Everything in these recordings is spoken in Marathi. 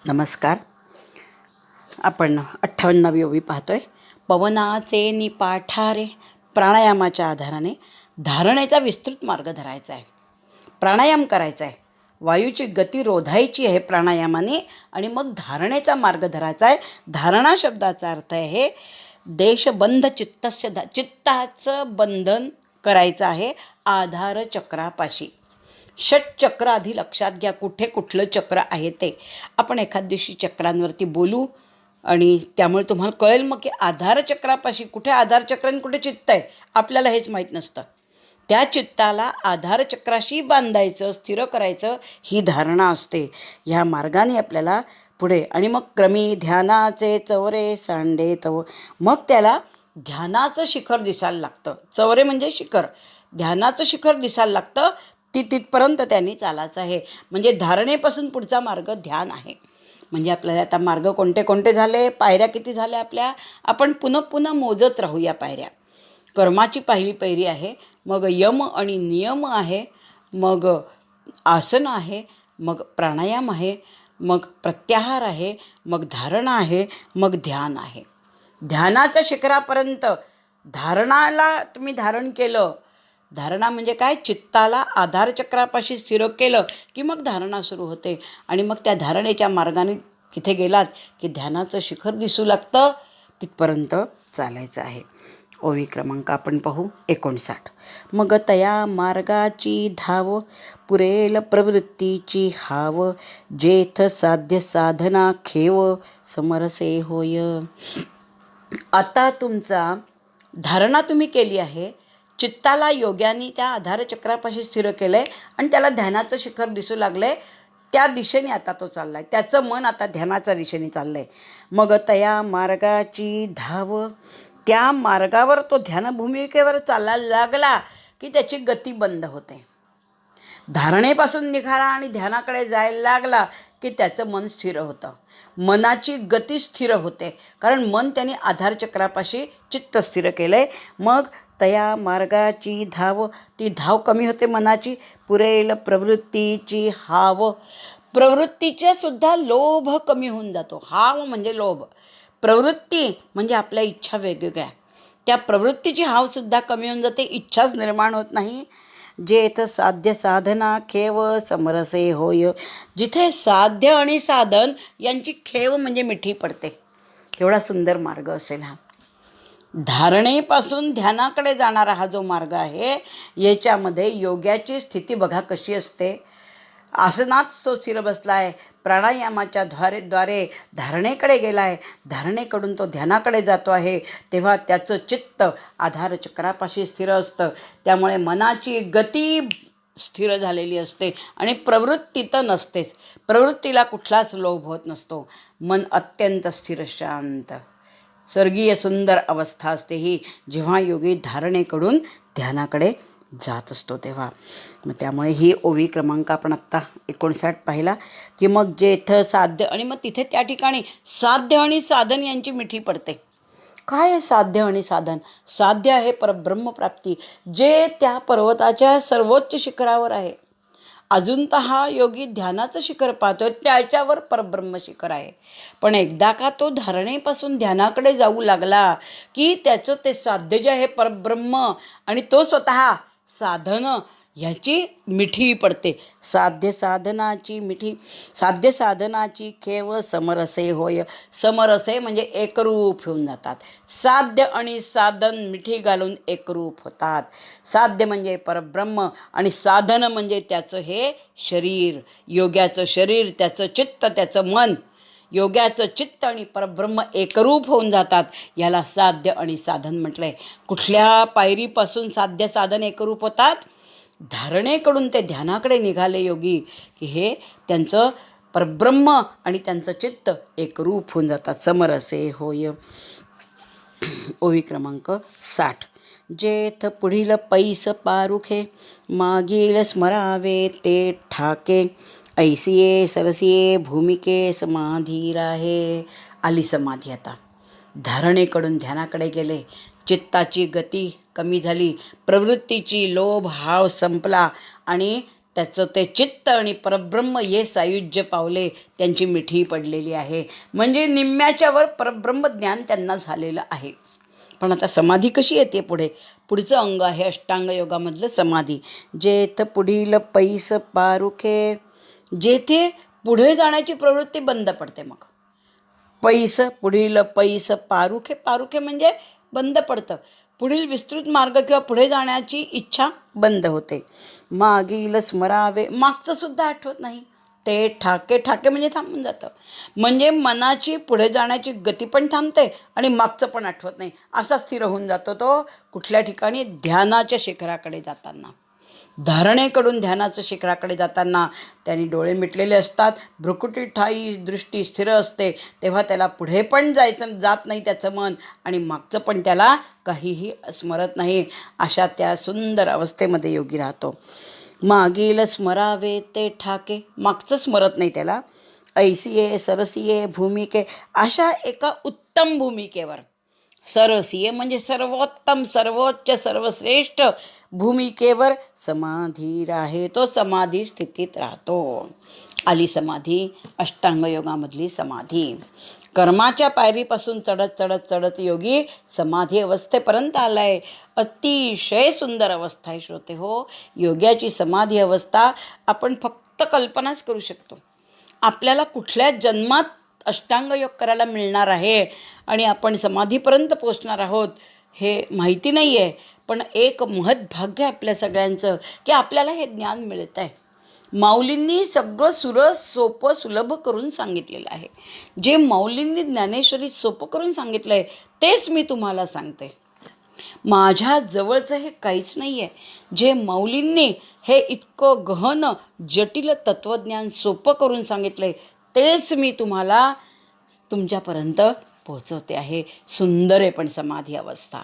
नमस्कार. आपण 58वी ओवी पाहतोय. पवनाचे निपाठारे. प्राणायामाच्या आधाराने धारणेचा विस्तृत मार्ग धरायचा आहे. प्राणायाम करायचा आहे. वायूची गती रोधायची आहे प्राणायामाने आणि मग धारणेचा मार्ग धरायचा आहे. धारणा शब्दाचा अर्थ आहे देशबंध चित्ताचं बंधन करायचं आहे आधार चक्रापाशी. षटचक्र आधी लक्षात घ्या, कुठे कुठलं चक्र आहे ते. आपण एखाद दिवशी चक्रांवरती बोलू आणि त्यामुळे तुम्हाला कळेल मग की आधारचक्रापाशी कुठे आधारचक्र आणि कुठे चित्त आहे, आपल्याला हेच माहीत नसतं. त्या चित्ताला आधारचक्राशी बांधायचं, स्थिर करायचं, ही धारणा असते. ह्या मार्गाने आपल्याला पुढे आणि मग क्रमी ध्यानाचे चवरे सांडे तव, मग त्याला ध्यानाचं शिखर दिसायला लागतं. चवरे म्हणजे शिखर, ध्यानाचं शिखर दिसायला लागतं. तिथपर्यंत त्यांनी चालायचं आहे. म्हणजे धारणेपासून पुढचा मार्ग ध्यान आहे. म्हणजे आपल्याला आता मार्ग कोणते कोणते झाले, पायऱ्या किती झाल्या आपल्या, आपण पुन्हा पुन्हा मोजत राहू या पायऱ्या. कर्माची पहिली पायरी आहे, मग यम आणि नियम आहे, मग आसन आहे, मग प्राणायाम आहे, मग प्रत्याहार आहे, मग धारणा आहे, मग ध्यान आहे. ध्यानाच्या शिखरापर्यंत धारणाला तुम्ही धारण केलं. धारणा म्हणजे काय, चित्ताला आधारचक्रापाशी स्थिर केलं की मग धारणा सुरू होते. आणि मग त्या धारणेच्या मार्गाने तिथे गेलात की ध्यानाचं शिखर दिसू लागतं. तिथपर्यंत चालायचं आहे. ओवी क्रमांक आपण पाहू 59. मग तया मार्गाची धाव, पुरेल प्रवृत्तीची हाव, जेथ साध्य साधना खेव, समरसे होय. आता तुमचा धारणा तुम्ही केली आहे, चित्ताला योग्याने त्या आधारचक्रापाशी स्थिर केलं आहे आणि त्याला ध्यानाचं शिखर दिसू लागलं आहे. त्या दिशेने आता तो चालला आहे, त्याचं मन आता ध्यानाच्या दिशेने चाललं आहे. मग तया मार्गाची धाव, त्या मार्गावर तो ध्यानभूमिकेवर चालायला लागला की त्याची गती बंद होते. धारणेपासून निघाला आणि ध्यानाकडे जायला लागला की त्याचं मन स्थिर होतं. मनाची गती स्थिर होते, कारण मन त्याने आधारचक्रापाशी चित्त स्थिर केलं आहे. मग तया मार्गाची धाव, ती धाव कमी होते मनाची. पुरेल प्रवृत्तीची हाव, प्रवृत्तीचा सुद्धा लोभ कमी होऊन जातो. हाव म्हणजे लोभ, प्रवृत्ती म्हणजे आपल्या इच्छा वेगवेगळ्या, त्या प्रवृत्तीची हावसुद्धा कमी होऊन जाते, इच्छाच निर्माण होत नाही. जेथ साध्य साधना खेव, समरसे होय, जिथे साध्य आणि साधन यांची खेव म्हणजे मिठी पडते. केवढा सुंदर मार्ग असेल हा. धारणेपासून ध्यानाकडे जाणारा हा जो मार्ग आहे, याच्यामध्ये योग्याची स्थिती बघा कशी असते. आसनात तो स्थिर बसला आहे, प्राणायामाच्या द्वारे धारणेकडे गेला आहे, धारणेकडून तो ध्यानाकडे जातो आहे, तेव्हा त्याचं चित्त आधारचक्रापाशी स्थिर असतं. त्यामुळे मनाची गती स्थिर झालेली असते आणि प्रवृत्ती तर नसतेच. प्रवृत्तीला कुठलाच लोभ होत नसतो. मन अत्यंत स्थिर शांत स्वर्गीय सुंदर अवस्था असते ही, जेव्हा योगी धारणेकडून ध्यानाकडे जात असतो तेव्हा. मग त्यामुळे ही ओवी क्रमांक आपण आत्ता 59 पाहिला की मग जेथ साध्य, आणि मग तिथे त्या ठिकाणी साध्य आणि साधन यांची मिठी पडते. काय आहे साध्य आणि साधन? साध्य आहे परब्रह्मप्राप्ती, जे त्या पर्वताच्या सर्वोच्च शिखरावर आहे. अजून तर हा योगी ध्यानाचं शिखर पाहतोय, त्याच्यावर परब्रह्म शिखर आहे. पण एकदा का तो धारणेपासून ध्यानाकडे जाऊ लागला की त्याचं ते साध्य जे आहे परब्रह्म आणि तो स्वतः साधन ह्याची मिठी पडते. साध्य साधनाची मिठी, साध्य साधनाची खेव, समरसे होय. समरसे म्हणजे एकरूप होऊन जातात. साध्य आणि साधन मिठी घालून एकरूप होतात. साध्य म्हणजे परब्रह्म आणि साधन म्हणजे त्याचं हे शरीर, योग्याचं शरीर, त्याचं चित्त, त्याचं मन. योग्याचं चित्त आणि परब्रह्म एकरूप होऊन जातात. याला साध्य आणि साधन म्हटलं आहे. कुठल्या पायरीपासून साध्य साधन एकरूप होतात? धारणेकडून ते ध्यानाकडे निघाले योगी की हे त्यांचं परब्रह्म आणि त्यांचं चित्त एकरूप होऊन जातात. समरसे होय. ओवी क्रमांक 60. जेथ पुढील पैस पारुखे, मागील स्मरावे ते ठाके, ऐसिये सरसिये भूमिके समाधी राहे. आली समाधी आता. धारणेकडून ध्यानाकडे गेले, चित्ताची गती कमी झाली, प्रवृत्तीची लोभ हाव संपला आणि त्याचं ते चित्त आणि परब्रह्म हे सायुज्य पावले त्यांची मिठी पडलेली आहे. म्हणजे निम्म्याच्या वर परब्रह्म ज्ञान त्यांना झालेलं आहे. पण आता समाधी कशी येते पुढे? पुढचं अंग आहे अष्टांग योगामधलं समाधी. जेथ पुढील पैस पारुखे, जेथे पुढे जाण्याची प्रवृत्ती बंद पडते. मग पैस, पुढील पैस पारुखे, पारुखे म्हणजे बंद पडतं. पुढील विस्तृत मार्ग किंवा पुढे जाण्याची इच्छा बंद होते. मागील स्मरावे, मागचं सुद्धा आठवत नाही. ते ठाके, ठाके म्हणजे थांबून जातं. म्हणजे मनाची पुढे जाण्याची गती पण थांबते आणि मागचं पण आठवत नाही. असा स्थिर होऊन जातो तो कुठल्या ठिकाणी? ध्यानाच्या शिखराकडे जाताना, धारणेकडून ध्यानाच्या शिखराकडे जाताना. त्यांनी डोळे मिटलेले असतात, भ्रुकुटी ठाई दृष्टी स्थिर असते. तेव्हा त्याला पुढे पण जात नाही त्याचं मन, आणि मागचं पण त्याला काहीही स्मरत नाही. अशा त्या सुंदर अवस्थेमध्ये योगी राहतो. मागील स्मरावे ते ठाके, मागचं स्मरत नाही त्याला. ऐसिये सरसिये भूमिके, अशा एका उत्तम भूमिकेवर, सरसिये म्हणजे सर्वोत्तम, सर्वोच्च, सर्वश्रेष्ठ भूमिकेवर समाधी राहे. तो समाधी स्थितीत राहतो. आली समाधी, अष्टांग योगामधली समाधी. कर्माच्या पायरीपासून चढत चढत चढत योगी समाधी अवस्थेपर्यंत आलाय. अतिशय सुंदर अवस्था आहे श्रोते हो. योग्याची समाधी अवस्था आपण फक्त कल्पनाच करू शकतो. आपल्याला कुठल्या जन्मात अष्टांग योग करायला मिळणार आहे आणि आपण समाधीपर्यंत पोचणार आहोत हे माहिती नाही आहे. पण एक महत्भाग्य आपल्या सगळ्यांचं की आपल्याला हे ज्ञान मिळत आहे. माऊलींनी सगळं सुरस सोपं सुलभ करून सांगितलेलं आहे. जे माऊलींनी ज्ञानेश्वरी सोपं करून सांगितलं आहे तेच मी तुम्हाला सांगते. माझ्या जवळचं हे काहीच नाही आहे. जे माऊलींनी हे इतकं गहन जटिल तत्त्वज्ञान सोपं करून सांगितलं आहे तेच मी तुम्हाला तुमच्यापर्यंत पोहोचवते आहे. सुंदर आहे पण समाधी अवस्था.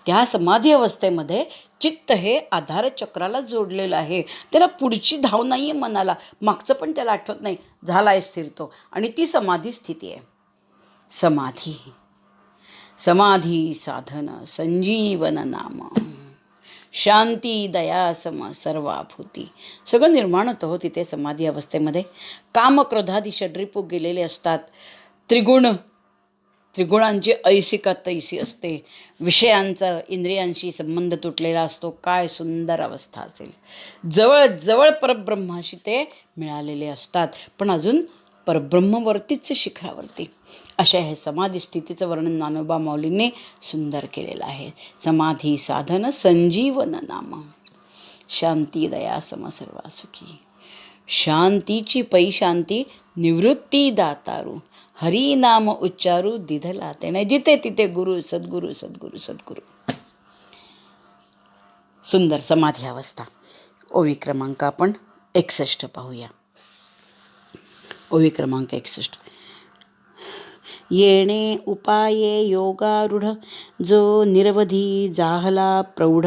त्या समाधी अवस्थेमध्ये चित्त हे आधारचक्राला जोडलेलं आहे. त्याला पुढची धाव नाही आहे मनाला, मागचं पण त्याला आठवत नाही. झाला आहे स्थिर तो, आणि ती समाधी स्थिती आहे. समाधी, समाधी साधन संजीवन नाम, शांती दया सम सर्वाभूती. सगळं निर्माण होतं हो तिथे समाधी अवस्थेमध्ये. काम क्रोधादी षड्रिपू गेलेले असतात. त्रिगुणांची ऐसिका तैसी असते. विषयांचा इंद्रियांशी संबंध तुटलेला असतो. काय सुंदर अवस्था असेल. जवळ जवळ परब्रह्माशी ते मिळालेले असतात, पण अजून परब्रह्मवरतीच शिखरावरती. अशा हे समाधी स्थितीचं वर्णन ज्ञानोबा माऊलींनी सुंदर केलेलं आहे. समाधी साधन संजीवन नाम, शांती दया सम सर्वा सुखी. शांतीची पै शांती निवृत्ती दातारू, हरी नाम उच्चारू दिधला तेणे. जिथे तिथे गुरु सद्गुरु सद्गुरु सद्गुरु. सुंदर समाधी अवस्था. ओवी क्रमांक आपण 61 पाहूया. ओवी क्रमांक 61. येणे उपाये योगारूढ, जो निरवधी जाहला प्रौढ,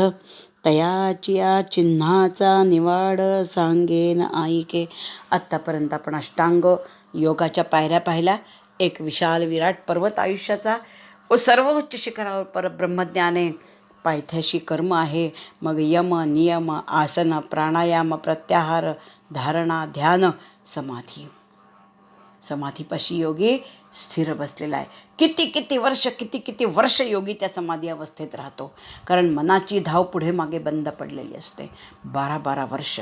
तयाचिया चिन्हाचा निवाड सांगेन ऐके. आत्तापर्यंत आपण अष्टांग योगाच्या पायऱ्या पाहिल्या. एक विशाल विराट पर्वत आयुष्याचा व सर्वोच्च शिखरावर परब्रह्मज्ञान आहे. पायथ्याशी कर्म आहे. मग यम नियम आसन प्राणायाम प्रत्याहार धारणा ध्यान समाधी. समाधीपाशी योगी स्थिर बसलेला आहे. किती किती वर्ष योगी त्या समाधी अवस्थेत राहतो. कारण मनाची धाव पुढे मागे बंद पडलेली असते. 12 वर्ष.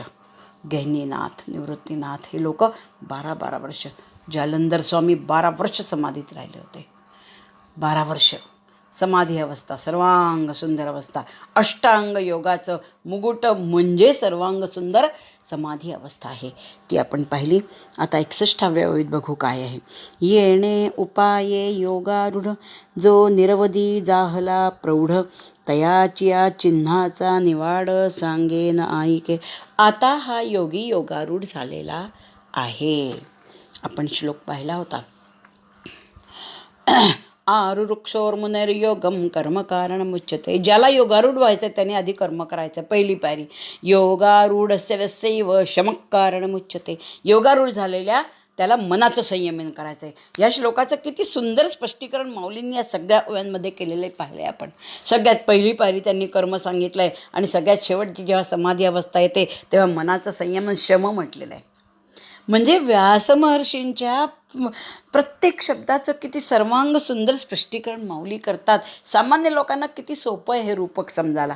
गहिनीनाथ निवृत्तीनाथ हे लोक 12 वर्ष. जालंधर स्वामी 12 वर्ष समाधीत राहिले होते. 12 वर्ष समाधी अवस्था, सर्वांग सुंदर अवस्था. अष्टांग योगाचं मुकुट म्हणजे सर्वांग सुंदर समाधी अवस्था आहे. ती आपण पाहिली. आता 61व्या ओळीत बघू काय आहे. येणे उपाये योगारूढ, जो निरवधी जाहला प्रौढ, तयाचिया चिन्हाचा निवाड सांगेन ऐके. आता हा योगी योगारूढ झालेला आहे. आपण श्लोक पाहिला होता. आरुरुक्षोर्मुनैर्योगम कर्मकारण मुच्यते. ज्याला योगारूढ व्हायचं त्याने आधी कर्म करायचं. पहिली पायरी. योगारूढस्य रस्यैव शमः कारण मुच्यते. योगारूढ झालेल्या त्याला मनाचं संयमन करायचं आहे. या श्लोकाचं किती सुंदर स्पष्टीकरण माऊलींनी या सगळ्या ओव्यांमध्ये केलेले पाहिले आपण. सगळ्यात पहिली पायरी त्यांनी कर्म सांगितलं आहे आणि सगळ्यात शेवटची जेव्हा समाधी अवस्था येते तेव्हा मनाचं संयमन शम म्हटलेलं आहे. म्हणजे व्यासमहर्षींच्या प्रत्येक शब्दाचं किती सर्वांग सुंदर स्पष्टीकरण माऊली करतात. सामान्य लोकांना किती सोपं आहे हे रूपक समजायला.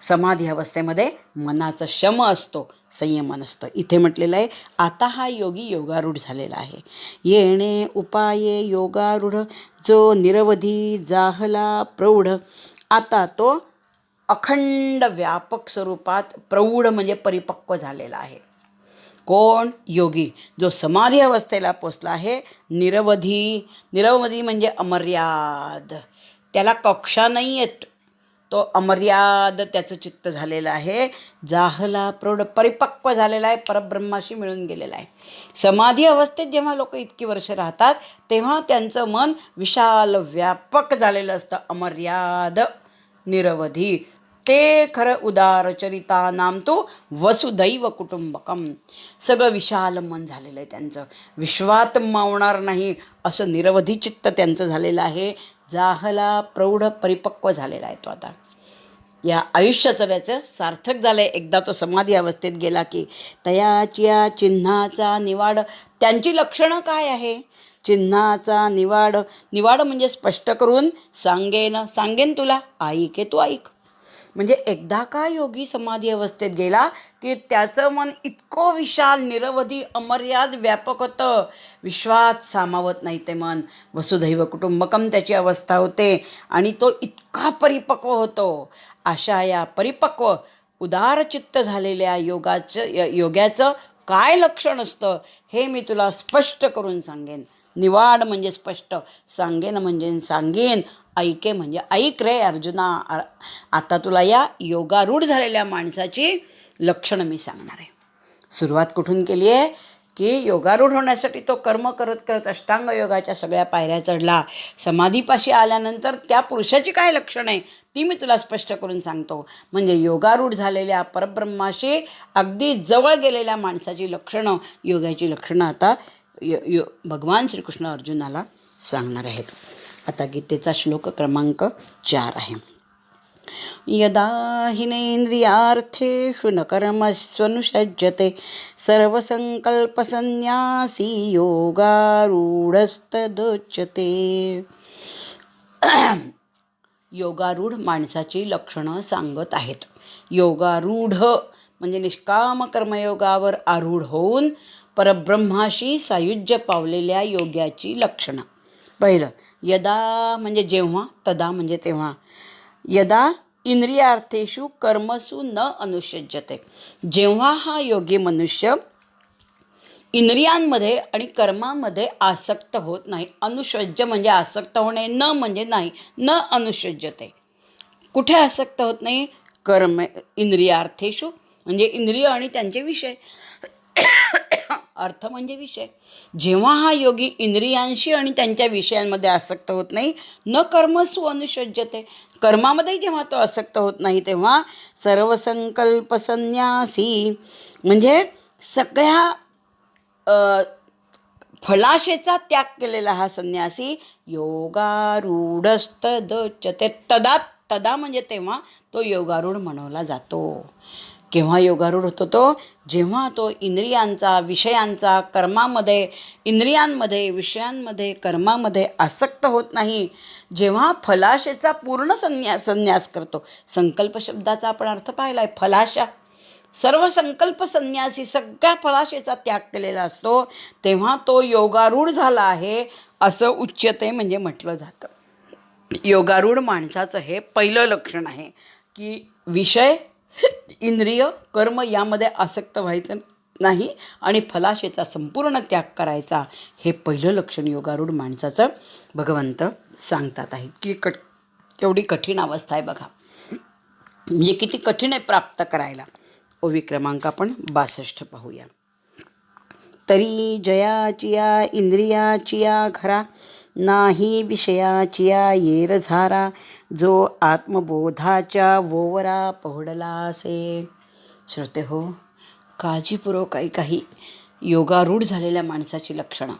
समाधी अवस्थेमध्ये मनाचा शम असतो, संयम नसतं. इथे म्हटलेलं आहे आता हा योगी योगारूढ झालेला आहे. येणे उपाये योगारूढ जो निरवधी जाहला प्रौढ. आता तो अखंड व्यापक स्वरूपात प्रौढ म्हणजे परिपक्व झालेला आहे. कोण? योगी, जो समाधी अवस्थेला पोचला आहे. निरवधी, निरवधी म्हणजे अमर्याद, त्याला कक्षा नाही आहेत, तो अमर्याद त्याचं चित्त झालेलं आहे. जाहला प्रौढ, परिपक्व झालेला आहे, परब्रह्माशी मिळून गेलेला आहे. समाधी अवस्थेत जेव्हा लोक इतकी वर्ष राहतात तेव्हा त्यांचं मन विशाल व्यापक झालेलं असतं, अमर्याद निरवधी. ते खरं उदारचरिता नाम तो वसुदैव कुटुंबकम. सगळं विशाल मन झालेलं आहे त्यांचं, विश्वात मावणार नाही असं निरवधी चित्त त्यांचं झालेलं आहे. जाहला प्रौढ, परिपक्व झालेला आहे तो. आता या आयुष्याचं त्याचं सार्थक झालं आहे. एकदा तो समाधी अवस्थेत गेला की तयाच्या चिन्हाचा निवाड. त्यांची लक्षणं काय आहे? चिन्हाचा निवाड, निवाड म्हणजे स्पष्ट करून सांगेन तुला, ऐक तू ऐक. म्हणजे एकदा का योगी समाधी अवस्थेत गेला की त्याचं मन इतकं विशाल निरवधी अमर्याद व्यापक होतं, विश्वात सामावत नाही ते मन. वसुधैव कुटुंबकम त्याची अवस्था होते आणि तो इतका परिपक्व होतो. अशा या परिपक्व उदारचित्त झालेल्या योग्याचं काय लक्षण असतं हे मी तुला स्पष्ट करून सांगेन. निवाड म्हणजे स्पष्ट, सांगेन म्हणजे सांगेन, ऐके म्हणजे ऐक रे अर्जुना. आता तुला या योगारूढ झालेल्या माणसाची लक्षणं मी सांगणार आहे. सुरुवात कुठून केली आहे की योगारूढ होण्यासाठी तो कर्म करत करत अष्टांग योगाच्या सगळ्या पायऱ्या चढला. समाधीपाशी आल्यानंतर त्या पुरुषाची काय लक्षणं आहे ती मी तुला स्पष्ट करून सांगतो. म्हणजे योगारूढ झालेल्या परब्रह्माशी अगदी जवळ गेलेल्या माणसाची लक्षणं, योगाची लक्षणं आता भगवान श्रीकृष्ण अर्जुनाला सांगणार आहेत. आता गीतेचा श्लोक क्रमांक 4 आहे. यदा हिनेन्द्रियार्थेषु न कर्मस्वनुषज्यते सर्वसंकल्पसन्न्यासी योगारूढस्तदुच्यते. योगारूढ माणसाची लक्षणं सांगत आहेत. योगारूढ म्हणजे निष्काम कर्मयोगावर आरूढ होऊन परब्रह्माशी सायुज्य पावलेल्या योग्याची लक्षणं. पहिलं, यदा म्हणजे जेव्हा, तदा म्हणजे तेव्हा. यदा इंद्रियार्थेषु कर्मसु न अनुषज्यते. जेव्हा हा योगी मनुष्य इंद्रियांमध्ये आणि कर्मामध्ये आसक्त होत नाही. अनुषज्य म्हणजे आसक्त होणे, न म्हणजे नाही, न अनुषज्यते. कुठे आसक्त होत नाही? कर्म इंद्रियार्थेषु म्हणजे इंद्रिय आणि त्यांचे विषय, अर्थ म्हणजे विषय. जेव्हा हा योगी इंद्रियांशी आणि त्यांच्या विषयांमध्ये आसक्त होत नाही, न कर्मसु अनुषज्यते, कर्मामध्ये जेव्हा तो आसक्त होत नाही तेव्हा सर्वसंकल्प संन्यासी म्हणजे सगळ्या फलाशेचा त्याग केलेला हा संन्यासी योगारूढस्तदुच्यते. तदा म्हणजे तेव्हा तो योगारूढ म्हणवला जातो. केव्हा योगारूढ होतो तो? जेव्हा तो इंद्रियांचा, विषयांचा, कर्मामध्ये, इंद्रियांमध्ये, विषयांमध्ये, कर्मामध्ये आसक्त होत नाही. जेव्हा फलाशेचा पूर्ण संन्यास करतो. संकल्प शब्दाचा आपण अर्थ पाहिला आहे, फलाशा. सर्व संकल्प संन्यासी, सगळ्या फलाशेचा त्याग केलेला असतो, तेव्हा तो योगारूढ झाला आहे असं उच्यते म्हणजे म्हटलं जातं. योगारूढ माणसाचं हे पहिलं लक्षण आहे की विषय, इंद्रिय, कर्म यामध्ये आसक्त व्हायचं नाही आणि फलाशेचा संपूर्ण त्याग करायचा. हे पहिलं लक्षण योगारूढ माणसाचं भगवंत सांगतात आहे. की केवढी कठीण अवस्था आहे बघा, म्हणजे किती कठीण आहे प्राप्त करायला. ओवी क्रमांक आपण 62 पाहूया. तरी जयाचिया इंद्रियाचिया घरा नाही विषयाचिया येर झारा जो आत्मबोधाच्या वोवरा पहुडला असे. श्रोते हो, काळजीपूर्वक काही योगारूढ झालेल्या माणसाची लक्षणं.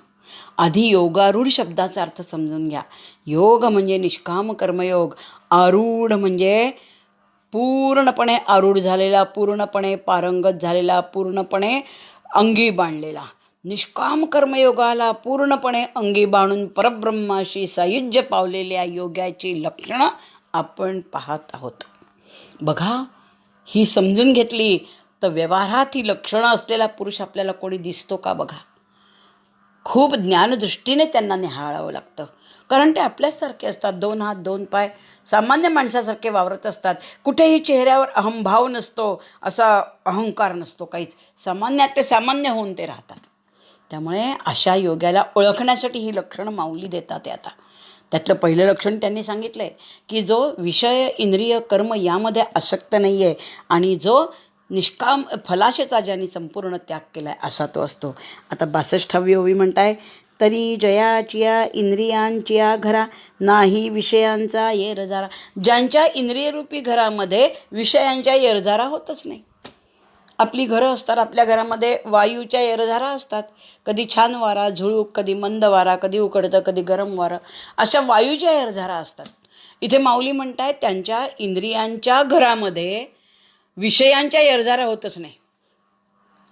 आधी योगारूढ शब्दाचा अर्थ समजून घ्या. योग म्हणजे निष्काम कर्मयोग, आरूढ म्हणजे पूर्णपणे आरूढ झालेला, पूर्णपणे पारंगत झालेला, पूर्णपणे अंगी बाणलेला. निष्काम कर्मयोगाला पूर्णपणे अंगी बाणून परब्रह्माशी सायुज्य पावलेल्या योगाची लक्षणं आपण पाहत आहोत. बघा, ही समजून घेतली तर व्यवहारात ही लक्षणं असलेला पुरुष आपल्याला कोणी दिसतो का बघा. खूप ज्ञानदृष्टीने त्यांना निहाळावं लागतं, कारण ते आपल्याचसारखे असतात. 2 हात 2 पाय सामान्य माणसासारखे वावरत असतात. कुठेही चेहऱ्यावर अहंभाव नसतो, असा अहंकार नसतो काहीच. सामान्यात ते सामान्य होऊन ते राहतात. त्यामुळे अशा योग्याला ओळखण्यासाठी ही लक्षणं माऊली देतात. ते आता त्यातलं पहिलं लक्षण त्यांनी सांगितलं आहे की जो विषय इंद्रिय कर्म यामध्ये आसक्त नाही आहे आणि जो निष्काम फलाशेचा ज्यांनी संपूर्ण त्याग केला आहे असा तो असतो. आता 62वी ओवी म्हणताय, तरी जयाचिया इंद्रियांचिया घरा नाही विषयांचा येरझारा. ज्यांच्या इंद्रियरूपी घरामध्ये विषयांच्या येरझारा होतच नाही. आपली घरं असतात, आपल्या घरामध्ये वायूच्या येरझारा असतात. कधी छान वारा झुळूक, कधी मंद वारा, कधी उकडतं, कधी गरम वारं, अशा वायूच्या येरझारा असतात. इथे माऊली म्हणतायत त्यांच्या इंद्रियांच्या घरामध्ये विषयांच्या येरझारा होतच नाही.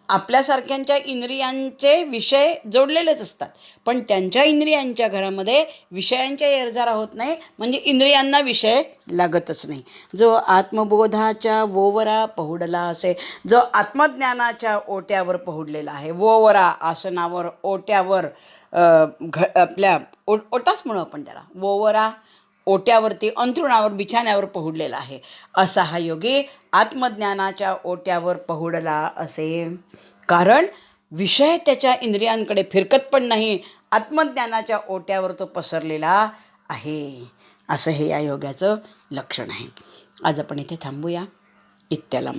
आपल्यासारख्यांच्या इंद्रियांचे विषय जोडलेलेच असतात, पण त्यांच्या इंद्रियांच्या घरामध्ये विषयांच्या येरझारा होत नाही, म्हणजे इंद्रियांना विषय लागतच नाही. जो आत्मबोधाच्या वोवरा पहुडला असे, जो आत्मज्ञानाच्या ओट्यावर पहुडलेला आहे. वोवरा आसनावर, ओट्यावर, आपल्या ओटाच म्हणू आपण त्याला. वोवरा ओट्यावरती, अंथरुणावर, बिछाण्यावर पहुडलेला आहे असा हा योगी आत्मज्ञानाच्या ओट्यावर पहुडला असे. कारण विषय त्याच्या इंद्रियांकडे फिरकत पण नाही, आत्मज्ञानाच्या ओट्यावर तो पसरलेला आहे. असं हे या योगाचं लक्षण आहे. आज आपण इथे थांबूया. इत्तलम.